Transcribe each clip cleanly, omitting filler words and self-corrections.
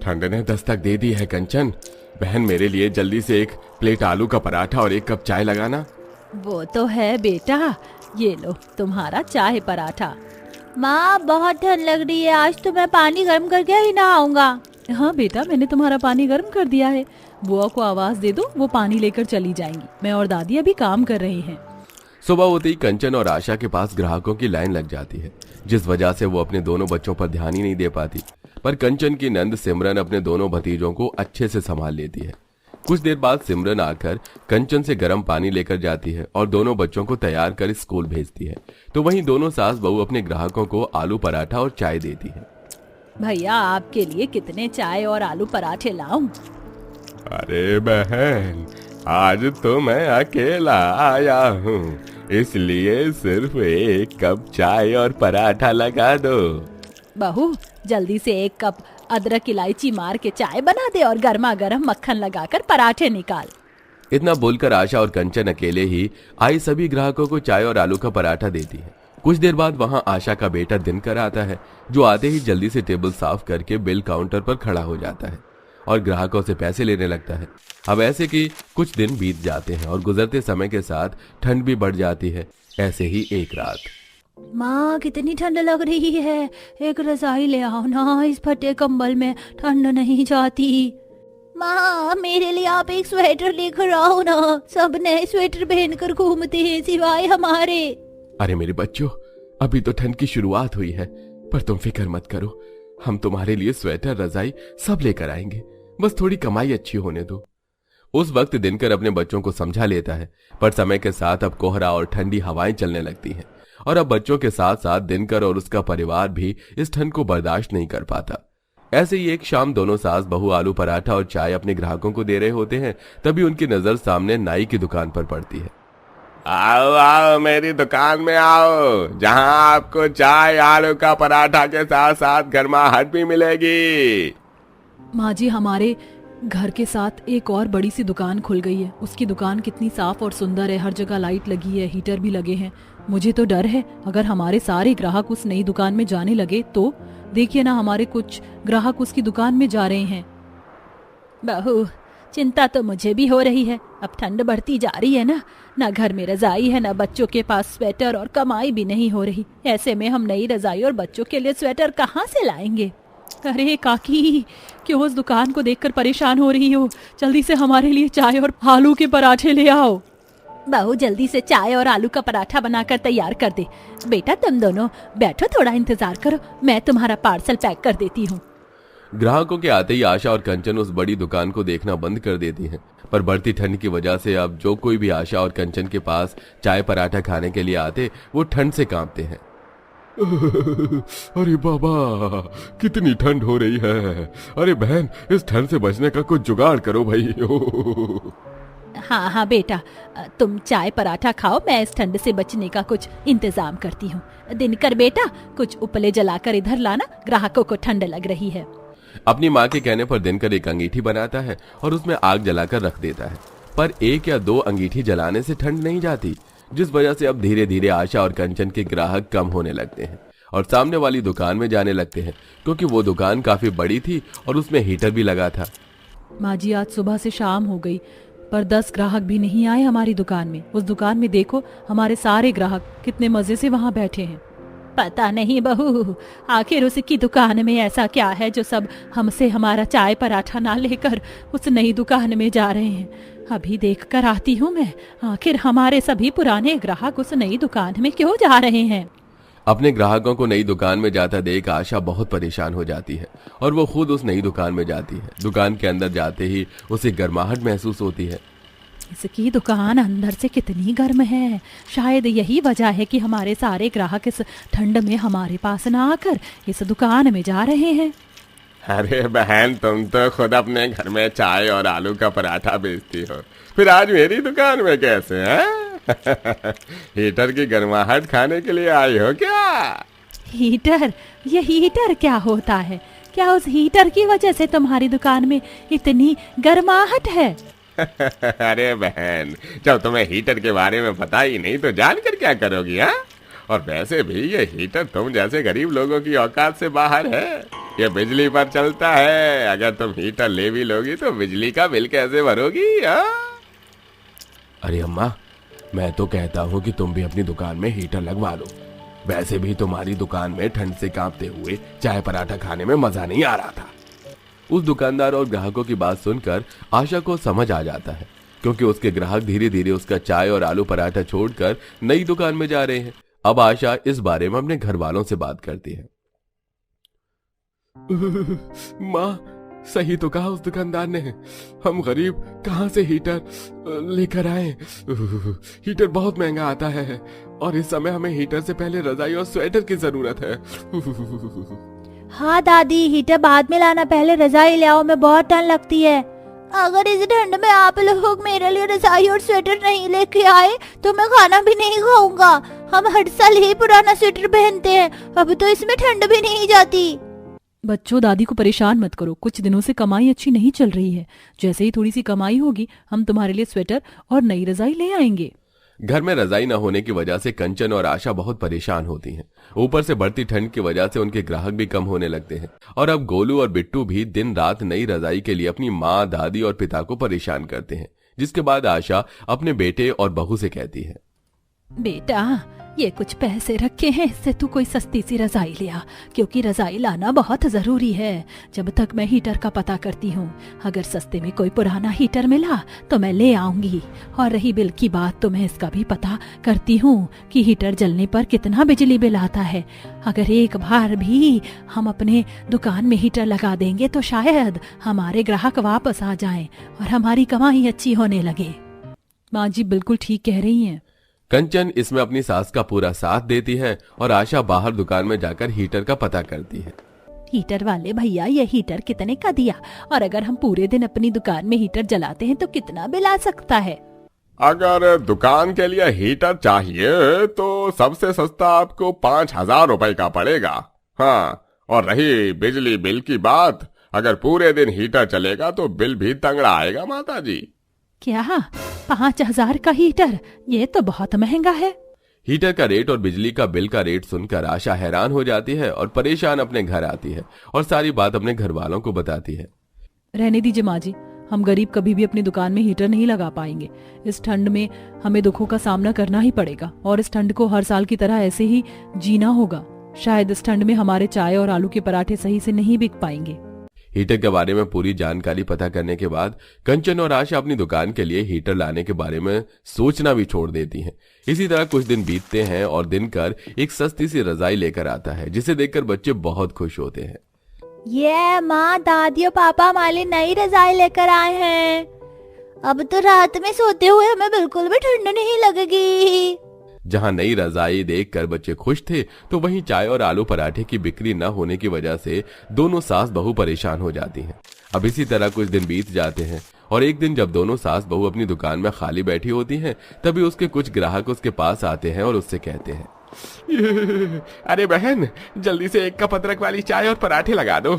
ठंड ने दस्तक दे दी है कंचन। बहन, मेरे लिए जल्दी से एक प्लेट आलू का पराठा और एक कप चाय लगाना। वो तो है बेटा, ये लो तुम्हारा चाय पराठा। माँ बहुत ठंड लग रही है, आज तो मैं पानी गर्म करके ही नहाऊंगा। हाँ बेटा, मैंने तुम्हारा पानी गर्म कर दिया है। बुआ को आवाज दे दो, वो पानी लेकर चली जाएंगी। मैं और दादी अभी काम कर रही हैं। सुबह होते ही कंचन और आशा के पास ग्राहकों की लाइन लग जाती है, जिस वजह से वो अपने दोनों बच्चों पर ध्यान ही नहीं दे पाती। पर कंचन की नंद सिमरन अपने दोनों भतीजों को अच्छे से संभाल लेती है। कुछ देर बाद सिमरन आकर कंचन से गर्म पानी लेकर जाती है और दोनों बच्चों को तैयार कर स्कूल भेजती है। तो वहीं दोनों सास बहू अपने ग्राहकों को आलू पराठा और चाय देती है। भैया, आपके लिए कितने चाय और आलू पराठे लाऊं? अरे बहन, आज तो मैं अकेला आया हूँ, इसलिए सिर्फ एक कप चाय और पराठा लगा दो। बहू, जल्दी से एक कप अदरक इलायची मार के चाय बना दे और गर्मा गर्म मक्खन लगाकर पराठे निकाल। इतना बोलकर आशा और कंचन अकेले ही आई सभी ग्राहकों को चाय और आलू का पराठा देती है। कुछ देर बाद वहां आशा का बेटा दिनकर आता है, जो आते ही जल्दी से टेबल साफ करके बिल काउंटर पर खड़ा हो जाता है और ग्राहकों से पैसे लेने लगता है। अब ऐसे कि कुछ दिन बीत जाते हैं और गुजरते समय के साथ ठंड भी बढ़ जाती है। ऐसे ही एक रात, माँ कितनी ठंड लग रही है, एक रजाई ले आओ ना, इस फटे कंबल में ठंड नहीं जाती। माँ, मेरे लिए आप एक स्वेटर लेकर आओ ना, सब नए स्वेटर पहनकर घूमते हैं सिवाय हमारे। अरे मेरे बच्चों, अभी तो ठंड की शुरुआत हुई है, पर तुम फिक्र मत करो, हम तुम्हारे लिए स्वेटर रजाई सब लेकर आएंगे, बस थोड़ी कमाई अच्छी होने दो। उस वक्त दिनकर अपने बच्चों को समझा लेता है, पर समय के साथ अब कोहरा और ठंडी हवाएं चलने लगती हैं और अब बच्चों के साथ साथ दिनकर और उसका परिवार भी इस ठंड को बर्दाश्त नहीं कर पाता। ऐसे ही एक शाम दोनों सास बहू आलू पराठा और चाय अपने ग्राहकों को दे रहे होते हैं, तभी उनकी नजर सामने नाई की दुकान पर पड़ती है। आओ आओ, मेरी दुकान में आओ, जहां आपको चाय आलू का पराठा के साथ साथ गर्माहट भी मिलेगी। माँ जी, हमारे घर के साथ एक और बड़ी सी दुकान खुल गई है। उसकी दुकान कितनी साफ और सुंदर है, हर जगह लाइट लगी है, हीटर भी लगे हैं। मुझे तो डर है, अगर हमारे सारे ग्राहक उस नई दुकान में जाने लगे तो देखिए ना, हमारे कुछ ग्राहक उसकी दुकान में जा रहे हैं। बहू, चिंता तो मुझे भी हो रही है। अब ठंड बढ़ती जा रही है ना घर में रजाई है, ना बच्चों के पास स्वेटर, और कमाई भी नहीं हो रही। ऐसे में हम नई रजाई और बच्चों के लिए स्वेटर कहाँ से लाएंगे? अरे काकी, क्यों उस दुकान को देखकर परेशान हो रही हो? जल्दी से हमारे लिए चाय और आलू के पराठे ले आओ। बहू, जल्दी से चाय और आलू का पराठा बनाकर तैयार कर दे। बेटा, तुम दोनों बैठो, थोड़ा इंतजार करो, मैं तुम्हारा पार्सल पैक कर देती हूँ। ग्राहकों के आते ही आशा और कंचन उस बड़ी दुकान को देखना बंद कर देती हैं, पर बढ़ती ठंड की वजह से अब जो कोई भी आशा और कंचन के पास चाय पराठा खाने के लिए आते, वो ठंड से कांपते हैं। अरे बाबा, कितनी ठंड हो रही है। अरे बहन, इस ठंड से बचने का कुछ जुगाड़ करो भाई। हाँ बेटा, तुम चाय पराठा खाओ, मैं इस ठंड से बचने का कुछ इंतजाम करती हूँ। दिनकर बेटा, कुछ उपले जलाकर इधर लाना, ग्राहकों को ठंड लग रही है। अपनी माँ के कहने पर दिनकर एक अंगीठी बनाता है और उसमें आग जलाकर रख देता है, पर एक या दो अंगीठी जलाने से ठंड नहीं जाती, जिस वजह से अब धीरे धीरे आशा और कंचन के ग्राहक कम होने लगते हैं और सामने वाली दुकान में जाने लगते हैं, क्योंकि वो दुकान काफी बड़ी थी और उसमें हीटर भी लगा था। माँ जी, आज सुबह से शाम हो गई, पर 10 ग्राहक भी नहीं आए हमारी दुकान में। उस दुकान में देखो, हमारे सारे ग्राहक कितने मजे से वहाँ बैठे हैं। पता नहीं बहू, आखिर उसकी दुकान में ऐसा क्या है जो सब हमसे हमारा चाय पराठा ना लेकर उस नई दुकान में जा रहे हैं। अभी देख कर आती हूँ मैं, आखिर हमारे सभी पुराने ग्राहक उस नई दुकान में क्यों जा रहे हैं। अपने ग्राहकों को नई दुकान में जाता देख आशा बहुत परेशान हो जाती है और वो खुद उस नई दुकान में जाती है। दुकान के अंदर जाते ही उसे गर्माहट महसूस होती है। इसकी दुकान अंदर से कितनी गर्म है, शायद यही वजह है कि हमारे सारे ग्राहक इस ठंड में हमारे पास ना आकर इस दुकान में जा रहे हैं। अरे बहन, तुम तो खुद अपने घर में चाय और आलू का पराठा बेचती हो, फिर आज मेरी दुकान में कैसे हैं? हीटर की गर्माहट खाने के लिए आई हो क्या? हीटर? ये हीटर क्या होता है? क्या उस हीटर की वजह से तुम्हारी दुकान में इतनी गर्माहट है? अरे बहन, जब तुम्हें हीटर के बारे में पता ही नहीं तो जानकर क्या करोगी? हाँ, और वैसे भी ये हीटर तुम जैसे गरीब लोगों की औकात से बाहर है। ये बिजली पर चलता है। अगर तुम हीटर ले भी लोगी तो बिजली का बिल कैसे भरोगी? अरे अम्मा, मैं तो कहता हूँ कि तुम भी अपनी दुकान में हीटर लगवा लो। वैसे भी तुम्हारी दुकान में ठंड से कांपते हुए चाय पराठा खाने में मजा नहीं आ रहा था। उस दुकानदार और ग्राहकों की बात सुनकर आशा को समझ आ जाता है, क्योंकि उसके ग्राहक धीरे धीरे उसका चाय और आलू पराठा छोड़कर नई दुकान में जा रहे हैं। अब आशा इस बारे में अपने घर वालों से बात करती है। माँ, सही तो कहा उस दुकानदार ने। हम गरीब कहाँ से हीटर लेकर आए? हीटर बहुत महंगा आता है और इस समय हमें हीटर से पहले रजाई और स्वेटर की जरूरत है। हाँ दादी, हीटर बाद में लाना, पहले रजाई ले आओ, मैं बहुत ठंड लगती है। अगर इस ठंड में आप लोग मेरे लिए रजाई और स्वेटर नहीं लेके आए तो मैं खाना भी नहीं खाऊंगा। हम हर साल ही पुराना स्वेटर पहनते हैं, अब तो इसमें ठंड भी नहीं जाती। बच्चों, दादी को परेशान मत करो। कुछ दिनों से कमाई अच्छी नहीं चल रही है। जैसे ही थोड़ी सी कमाई होगी हम तुम्हारे लिए स्वेटर और नई रजाई ले आएंगे। घर में रजाई न होने की वजह से कंचन और आशा बहुत परेशान होती हैं। ऊपर से बढ़ती ठंड की वजह से उनके ग्राहक भी कम होने लगते हैं और अब गोलू और बिट्टू भी दिन रात नई रजाई के लिए अपनी माँ, दादी और पिता को परेशान करते हैं। जिसके बाद आशा अपने बेटे और बहू से कहती है, बेटा, ये कुछ पैसे रखे हैं, इससे तू कोई सस्ती सी रजाई ले आ, क्योंकि रजाई लाना बहुत जरूरी है। जब तक मैं हीटर का पता करती हूँ, अगर सस्ते में कोई पुराना हीटर मिला तो मैं ले आऊंगी। और रही बिल की बात, तो मैं इसका भी पता करती हूँ कि हीटर जलने पर कितना बिजली बिल आता है। अगर एक बार भी हम अपने दुकान में हीटर लगा देंगे तो शायद हमारे ग्राहक वापस आ जाएं और हमारी कमाई अच्छी होने लगे। माँ जी बिल्कुल ठीक कह रही हैं। कंचन इसमें अपनी सास का पूरा साथ देती है और आशा बाहर दुकान में जाकर हीटर का पता करती है। हीटर वाले भैया, ये हीटर कितने का दिया? और अगर हम पूरे दिन अपनी दुकान में हीटर जलाते हैं तो कितना बिल आ सकता है? अगर दुकान के लिए हीटर चाहिए तो सबसे सस्ता आपको 5,000 रुपए का पड़ेगा। हाँ, और रही बिजली बिल की बात, अगर पूरे दिन हीटर चलेगा तो बिल भी तगड़ा आएगा माता जी। क्या 5,000 का हीटर? ये तो बहुत महंगा है। हीटर का रेट और बिजली का बिल का रेट सुनकर आशा हैरान हो जाती है और परेशान अपने घर आती है और सारी बात अपने घर वालों को बताती है। रहने दीजिए माँ जी, हम गरीब कभी भी अपनी दुकान में हीटर नहीं लगा पाएंगे। इस ठंड में हमें दुखों का सामना करना ही पड़ेगा और इस ठंड को हर साल की तरह ऐसे ही जीना होगा। शायद इस ठंड में हमारे चाय और आलू के पराठे सही से नहीं बिक पाएंगे। हीटर के बारे में पूरी जानकारी पता करने के बाद कंचन और आशा अपनी दुकान के लिए हीटर लाने के बारे में सोचना भी छोड़ देती हैं। इसी तरह कुछ दिन बीतते हैं और दिनकर एक सस्ती सी रजाई लेकर आता है, जिसे देखकर बच्चे बहुत खुश होते हैं। ये माँ, दादी और पापा हमारे लिए नई रजाई लेकर आए हैं। अब तो रात में सोते हुए हमें बिल्कुल भी ठंड नहीं लगेगी। जहां नई रजाई देखकर बच्चे खुश थे, तो वहीं चाय और आलू पराठे की बिक्री न होने की वजह से दोनों सास बहू परेशान हो जाती हैं। अब इसी तरह कुछ दिन बीत जाते हैं और एक दिन जब दोनों सास बहू अपनी दुकान में खाली बैठी होती हैं, तभी उसके कुछ ग्राहक उसके पास आते हैं और उससे कहते हैं, अरे बहन, जल्दी से एक कप अदरक वाली चाय और पराठे लगा दो।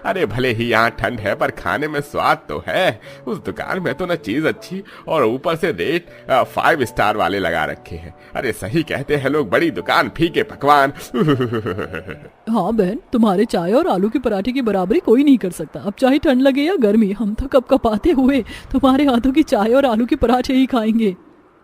अरे भले ही यहाँ ठंड है पर खाने में स्वाद तो है। उस दुकान में तो ना चीज अच्छी और ऊपर से रेट 5 स्टार वाले लगा रखे हैं। अरे सही कहते हैं लोग, बड़ी दुकान फीके पकवान। हाँ बहन, तुम्हारे चाय और आलू के पराठे की बराबरी कोई नहीं कर सकता। अब चाहे ठंड लगे या गर्मी, हम तो कपकपाते हुए तुम्हारे हाथों की चाय और आलू के पराठे ही खाएंगे।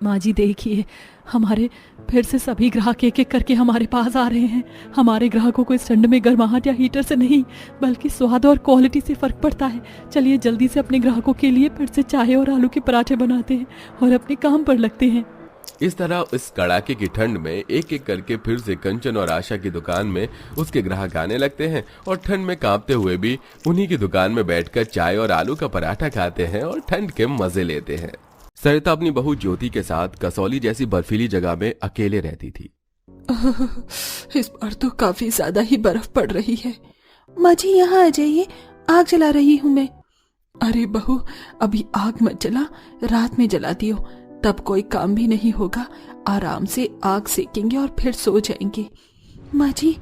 माँ जी देखिए, हमारे फिर से सभी ग्राहक एक एक करके हमारे पास आ रहे हैं। हमारे ग्राहकों को इस ठंड में गर्माहट या हीटर से नहीं, बल्कि स्वाद और क्वालिटी से फर्क पड़ता है। चलिए जल्दी से अपने ग्राहकों के लिए फिर से चाय और आलू के पराठे बनाते हैं और अपने काम पर लगते हैं। इस तरह इस कड़ाके की ठंड में एक एक करके फिर से कंचन और आशा की दुकान में उसके ग्राहक आने लगते हैं और ठंड में कांपते हुए भी उन्हीं की दुकान में बैठकर चाय और आलू का पराठा खाते हैं और ठंड के मजे लेते हैं। सरिता अपनी बहू ज्योति के साथ कसौली जैसी बर्फीली जगह में अकेले रहती थी। इस बार तो काफी ज्यादा ही बर्फ पड़ रही है। माँ जी यहाँ आ जाइए, आग जला रही हूँ मैं। अरे बहू, अभी आग मत जला, रात में जलाती हो, तब कोई काम भी नहीं होगा। आराम से आग सेकेंगे और फिर सो जाएंगे। माँ जी,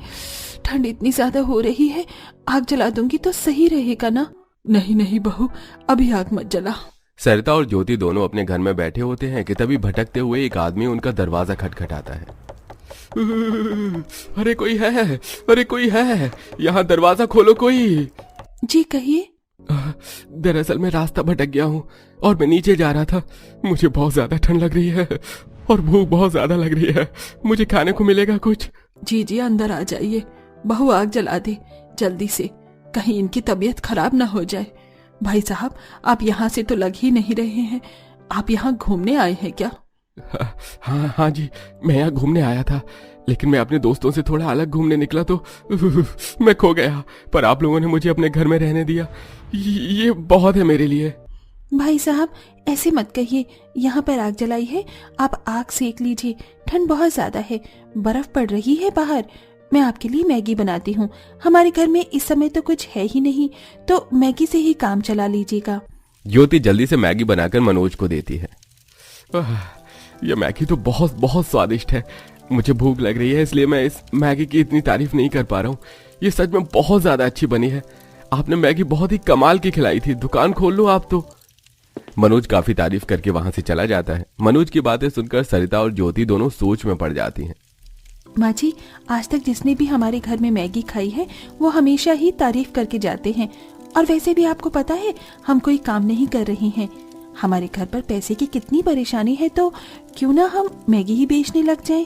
ठंड इतनी ज्यादा हो रही है, आग जला दूंगी तो सही रहेगा ना? नहीं नहीं बहू, अभी आग मत जला। सरिता और ज्योति दोनों अपने घर में बैठे होते हैं कि तभी भटकते हुए एक आदमी उनका दरवाजा खटखटाता है। अरे कोई है, अरे कोई है, यहाँ दरवाजा खोलो कोई। जी कहिए। दरअसल मैं रास्ता भटक गया हूँ और मैं नीचे जा रहा था। मुझे बहुत ज्यादा ठंड लग रही है और भूख बहुत ज्यादा लग रही है। मुझे खाने को मिलेगा कुछ? जी जी अंदर आ जाइए। बहू आग जला दे जल्दी से, कहीं इनकी तबीयत खराब ना हो जाए। भाई साहब आप यहाँ से तो लग ही नहीं रहे हैं, आप यहाँ घूमने आए हैं क्या? हाँ जी, मैं यहाँ घूमने आया था, लेकिन मैं अपने दोस्तों से थोड़ा अलग घूमने निकला तो मैं खो गया। पर आप लोगों ने मुझे अपने घर में रहने दिया, ये बहुत है मेरे लिए। भाई साहब ऐसे मत कहिए, यहाँ पर आग जलाई है, आप आग सेक लीजिए। ठंड बहुत ज्यादा है, बर्फ पड़ रही है बाहर। मैं आपके लिए मैगी बनाती हूँ। हमारे घर में इस समय तो कुछ है ही नहीं, तो मैगी से ही काम चला लीजिएगा। ज्योति जल्दी से मैगी बनाकर मनोज को देती है। ये मैगी तो बहुत बहुत स्वादिष्ट है। मुझे भूख लग रही है, इसलिए मैं इस मैगी की इतनी तारीफ नहीं कर पा रहा हूँ। ये सच में बहुत ज्यादा अच्छी बनी है। आपने मैगी बहुत ही कमाल की खिलाई थी। दुकान खोल लो आप तो। मनोज काफी तारीफ करके वहां से चला जाता है। मनोज की बातें सुनकर सरिता और ज्योति दोनों सोच में पड़ जाती हैं। माँ जी आज तक जिसने भी हमारे घर में मैगी खाई है वो हमेशा ही तारीफ करके जाते हैं। और वैसे भी आपको पता है हम कोई काम नहीं कर रही हैं। हमारे घर पर पैसे की कितनी परेशानी है, तो क्यों ना हम मैगी ही बेचने लग जाएं।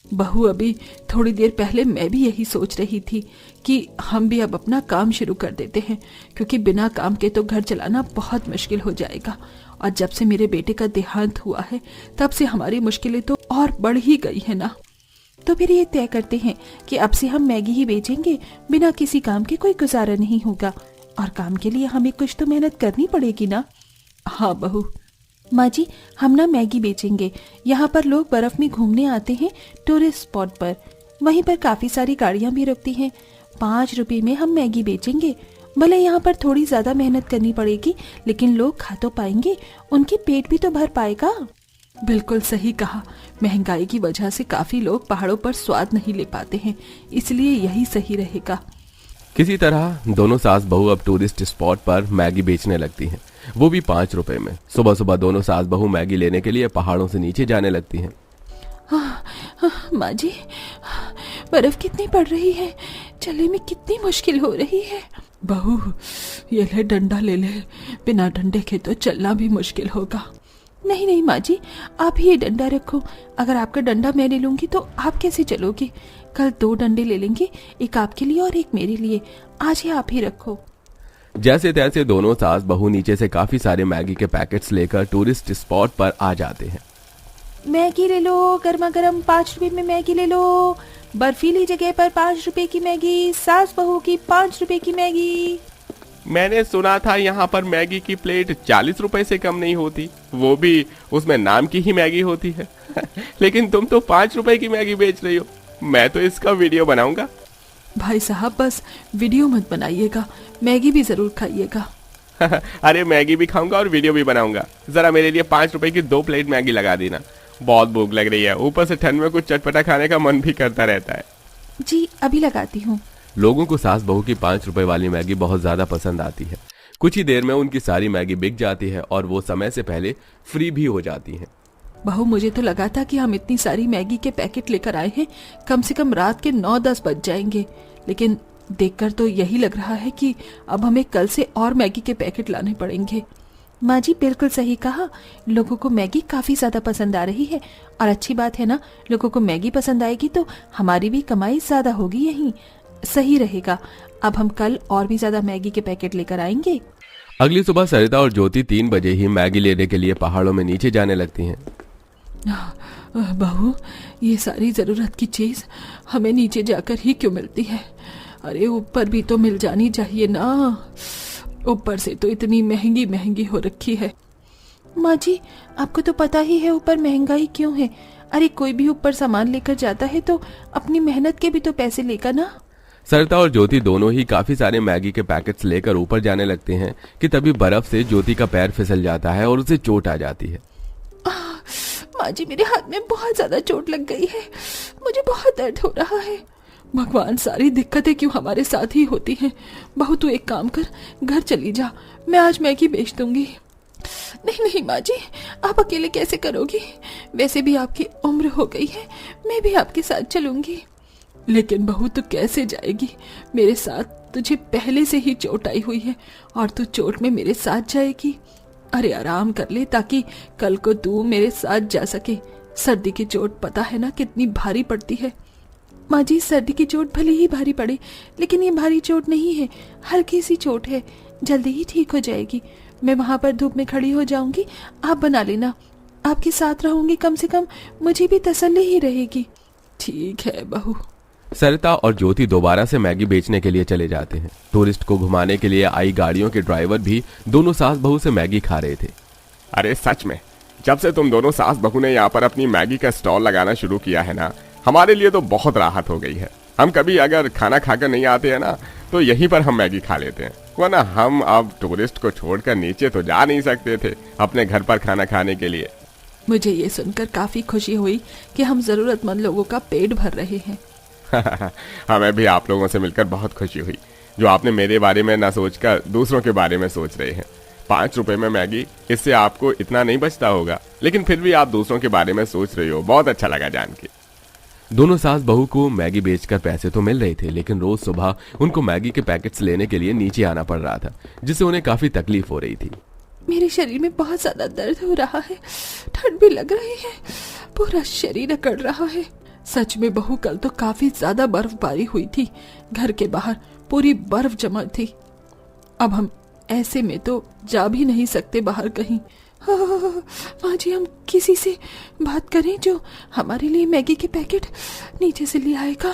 बहू अभी थोड़ी देर पहले मैं भी यही सोच रही थी कि हम भी अब अपना काम शुरू कर देते हैं, क्योंकि बिना काम के तो घर चलाना बहुत मुश्किल हो जाएगा। और जब से मेरे बेटे का देहांत हुआ है तब से हमारी मुश्किलें तो और बढ़ ही गई है ना। तो फिर ये तय करते हैं कि अब से हम मैगी ही बेचेंगे, बिना किसी काम के कोई गुजारा नहीं होगा। और काम के लिए हमें कुछ तो मेहनत करनी पड़ेगी ना। हाँ बहू। माँ जी हम ना मैगी बेचेंगे। यहाँ पर लोग बर्फ में घूमने आते हैं टूरिस्ट स्पॉट पर, वहीं पर काफी सारी गाड़ियाँ भी रुकती हैं। 5 रुपए में हम मैगी बेचेंगे। भले यहाँ पर थोड़ी ज्यादा मेहनत करनी पड़ेगी, लेकिन लोग खा तो पाएंगे, उनके पेट भी तो भर पाएगा। बिल्कुल सही कहा। महंगाई की वजह से काफी लोग पहाड़ों पर स्वाद नहीं ले पाते हैं, इसलिए यही सही रहेगा। किसी तरह दोनों सास बहू अब टूरिस्ट स्पॉट पर मैगी बेचने लगती हैं, वो भी 5 रुपए में। सुबह सुबह दोनों सास बहू मैगी लेने के लिए पहाड़ों से नीचे जाने लगती हैं। माँ जी बर्फ कितनी पड़ रही है, चलने में कितनी मुश्किल हो रही है। बहू ये ले डंडा ले ले, बिना डंडे के तो चलना भी मुश्किल होगा। नहीं नहीं माँ जी आप ही ये डंडा रखो। अगर आपका डंडा मैं ले लूंगी तो आप कैसे चलोगे? कल 2 डंडे ले लेंगे, एक आपके लिए और एक मेरे लिए। आज ये आप ही रखो। जैसे तैसे दोनों सास बहू नीचे से काफी सारे मैगी के पैकेट्स लेकर टूरिस्ट स्पॉट पर आ जाते हैं। मैगी ले लो, गर्मा गर्म 5 रुपए में मैगी ले लो। बर्फीली जगह पर 5 रुपए की मैगी, सास बहू की 5 रुपए की मैगी। मैंने सुना था यहाँ पर मैगी की प्लेट 40 रुपए से कम नहीं होती, वो भी उसमें नाम की ही मैगी होती है। लेकिन तुम तो 5 रुपए की मैगी बेच रही हो। मैं तो इसका वीडियो बनाऊंगा। भाई साहब बस वीडियो मत बनाइएगा, मैगी भी जरूर खाइएगा। अरे मैगी भी खाऊंगा और वीडियो भी बनाऊंगा। जरा मेरे लिए 5 रुपए की 2 प्लेट मैगी लगा देना। बहुत भूख लग रही है, ऊपर से ठंड में कुछ चटपटा खाने का मन भी करता रहता है। जी अभी लगाती हूँ। लोगों को सास बहू की 5 रुपए वाली मैगी बहुत ज्यादा पसंद आती है। कुछ ही देर में उनकी सारी मैगी बिक जाती है और वो समय से पहले फ्री भी हो जाती है। बहू मुझे तो लगा था कि हम इतनी सारी मैगी के पैकेट लेकर आए हैं, कम से कम रात के 9-10 बज जाएंगे, लेकिन देखकर तो यही लग रहा है कि अब हमें कल से और मैगी के पैकेट लाने पड़ेंगे। माँ जी बिल्कुल सही कहा, लोगों को मैगी काफी ज्यादा पसंद आ रही है। और अच्छी बात है ना, लोगों को मैगी पसंद आएगी तो हमारी भी कमाई ज्यादा होगी। यही सही रहेगा। अब हम कल और भी ज्यादा मैगी के पैकेट लेकर आएंगे। अगली सुबह सरिता और ज्योति 3 बजे ही मैगी लेने के लिए पहाड़ों में नीचे जाने लगती हैं। बहू ये सारी जरूरत की चीज हमें नीचे जाकर ही क्यों मिलती है? अरे ऊपर भी तो मिल जानी चाहिए ना। ऊपर से तो इतनी महंगी महंगी हो रखी है। माँ जी आपको तो पता ही है ऊपर महंगाई क्यों है। अरे कोई भी ऊपर सामान लेकर जाता है तो अपनी मेहनत के भी तो पैसे लेगा ना। सरिता और ज्योति दोनों ही काफी सारे मैगी के पैकेट्स लेकर ऊपर जाने लगते हैं कि तभी बर्फ से ज्योति का पैर फिसल जाता है और उसे चोट आ जाती है। माँ जी मेरे हाथ में बहुत ज्यादा चोट लग गई है, मुझे बहुत दर्द हो रहा है। भगवान सारी दिक्कतें क्यों हमारे साथ ही होती हैं। बहू तू एक काम कर, घर चली जा, मैं आज मैगी बेच दूंगी। नहीं नहीं माँ जी, आप अकेले कैसे करोगी? वैसे भी आपकी उम्र हो गई है, मैं भी आपके साथ चलूंगी। लेकिन बहू तू कैसे जाएगी मेरे साथ? तुझे पहले से ही चोट आई हुई है और तू चोट में मेरे साथ जाएगी? अरे आराम कर ले ताकि कल को तू मेरे साथ जा सके। सर्दी की चोट पता है ना कितनी भारी पड़ती है। माँ जी, सर्दी की चोट भले ही भारी पड़े, लेकिन ये भारी चोट नहीं है, हल्की सी चोट है, जल्दी ही ठीक हो जाएगी। मैं वहां पर धूप में खड़ी हो जाऊंगी, आप बना लेना। आपके साथ रहूंगी, कम से कम मुझे भी तसल्ली ही रहेगी। ठीक है बहू। सरिता और ज्योति दोबारा से मैगी बेचने के लिए चले जाते हैं। टूरिस्ट को घुमाने के लिए आई गाड़ियों के ड्राइवर भी दोनों सास बहू से मैगी खा रहे थे। अरे सच में, जब से तुम दोनों सास बहू ने यहाँ पर अपनी मैगी का स्टॉल लगाना शुरू किया है ना, हमारे लिए तो बहुत राहत हो गई है। हम कभी अगर खाना खाकर नहीं आते हैं ना, तो यहीं पर हम मैगी खा लेते हैं, वरना हम अब टूरिस्ट को छोड़कर नीचे तो जा नहीं सकते थे अपने घर पर खाना खाने के लिए। मुझे ये सुनकर काफी खुशी हुई कि हम जरूरतमंद लोगों का पेट भर रहे हैं। हमें भी आप लोगों से मिलकर बहुत खुशी हुई, जो आपने मेरे बारे में ना सोचकर दूसरों के बारे में सोच रहे हैं। 5 रुपए में मैगी, इससे आपको इतना नहीं बचता होगा, लेकिन फिर भी आप दूसरों के बारे में सोच रहे हो, बहुत अच्छा लगा जान के। दोनों सास बहू को मैगी बेचकर पैसे तो मिल रहे थे, लेकिन रोज सुबह उनको मैगी के पैकेट्स लेने के लिए नीचे आना पड़ रहा था, जिससे उन्हें काफी तकलीफ हो रही थी। मेरे शरीर में बहुत ज्यादा दर्द हो रहा है, ठंड भी लग रही है, पूरा शरीर अकड़ रहा है। सच में बहू, कल तो काफी ज्यादा बर्फबारी हुई थी, घर के बाहर पूरी बर्फ जमा थी। अब हम ऐसे में तो जा भी नहीं सकते बाहर कहीं। माँ जी, हम किसी से बात करें जो हमारे लिए मैगी के पैकेट नीचे से ले आएगा।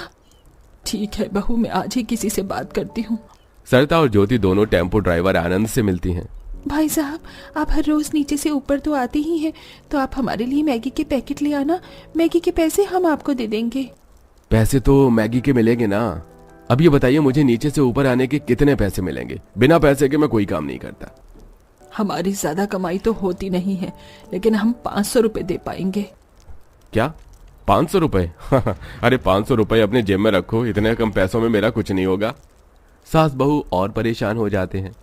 ठीक है बहू, मैं आज ही किसी से बात करती हूँ। सरिता और ज्योति दोनों टेम्पो ड्राइवर आनंद से मिलती हैं। भाई साहब, आप हर रोज नीचे से ऊपर तो आते ही हैं, तो आप हमारे लिए मैगी के पैकेट ले आना, मैगी के पैसे हम आपको दे देंगे। पैसे तो मैगी के मिलेंगे ना। अब ये बताइए, मुझे नीचे से ऊपर आने के कितने पैसे मिलेंगे? बिना पैसे के मैं कोई काम नहीं करता। हमारी ज्यादा कमाई तो होती नहीं है, लेकिन हम 500 रुपए दे पाएंगे। क्या 500 रुपए? अरे 500 रुपए अपने जेब में रखो, इतने कम पैसों में मेरा कुछ नहीं होगा। सास बहू और परेशान हो जाते हैं।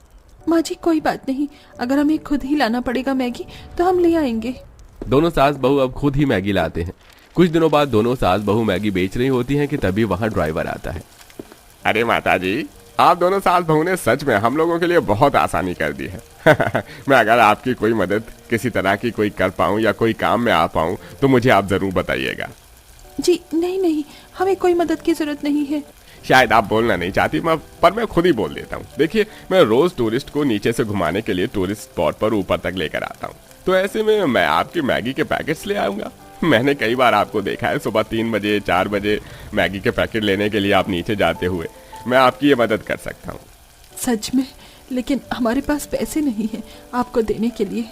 माँ जी, कोई बात नहीं, अगर हमें खुद ही लाना पड़ेगा मैगी तो हम ले आएंगे। दोनों सास बहू अब खुद ही मैगी लाते हैं। कुछ दिनों बाद दोनों सास बहू मैगी बेच रही होती हैं कि तभी वहां ड्राइवर आता है। अरे माता जी, आप दोनों सास बहू ने सच में हम लोगों के लिए बहुत आसानी कर दी है। मैं अगर आपकी कोई मदद किसी तरह की कोई कर पाऊं या कोई काम में आ पाऊं तो मुझे आप जरूर बताइएगा। जी नहीं नहीं, हमें कोई मदद की जरूरत नहीं है। शायद आप बोलना नहीं चाहती, पर मैं खुद ही बोल देता हूँ। देखिए, मैं रोज टूरिस्ट को नीचे से घुमाने के लिए टूरिस्ट स्पॉट पर ऊपर तक लेकर आता हूँ, तो ऐसे में मैं आपकी मैगी के पैकेट्स ले आऊंगा। मैंने कई बार आपको देखा है, सुबह 3 बजे 4 बजे मैगी के पैकेट लेने के लिए आप नीचे जाते हुए। मैं आपकी ये मदद कर सकता हूँ। सच में? लेकिन हमारे पास पैसे नहीं है आपको देने के लिए।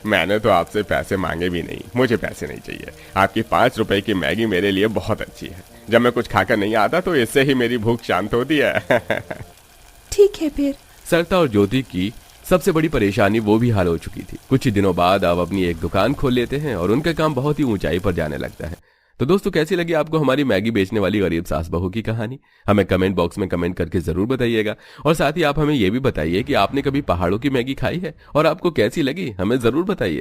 मैंने तो आपसे पैसे मांगे भी नहीं, मुझे पैसे नहीं चाहिए। आपकी 5 रुपए की मैगी मेरे लिए बहुत अच्छी है। जब मैं कुछ खाकर नहीं आता तो इससे ही मेरी भूख शांत होती है। ठीक है फिर। सरिता और ज्योति की सबसे बड़ी परेशानी वो भी हल हो चुकी थी। कुछ ही दिनों बाद अब अपनी एक दुकान खोल लेते हैं और उनका काम बहुत ही ऊंचाई पर जाने लगता है। तो दोस्तों, कैसी लगी आपको हमारी मैगी बेचने वाली गरीब सास बहू की कहानी? हमें कमेंट बॉक्स में कमेंट करके जरूर बताइएगा। और साथ ही आप हमें ये भी बताइए कि आपने कभी पहाड़ों की मैगी खाई है और आपको कैसी लगी, हमें जरूर बताइए।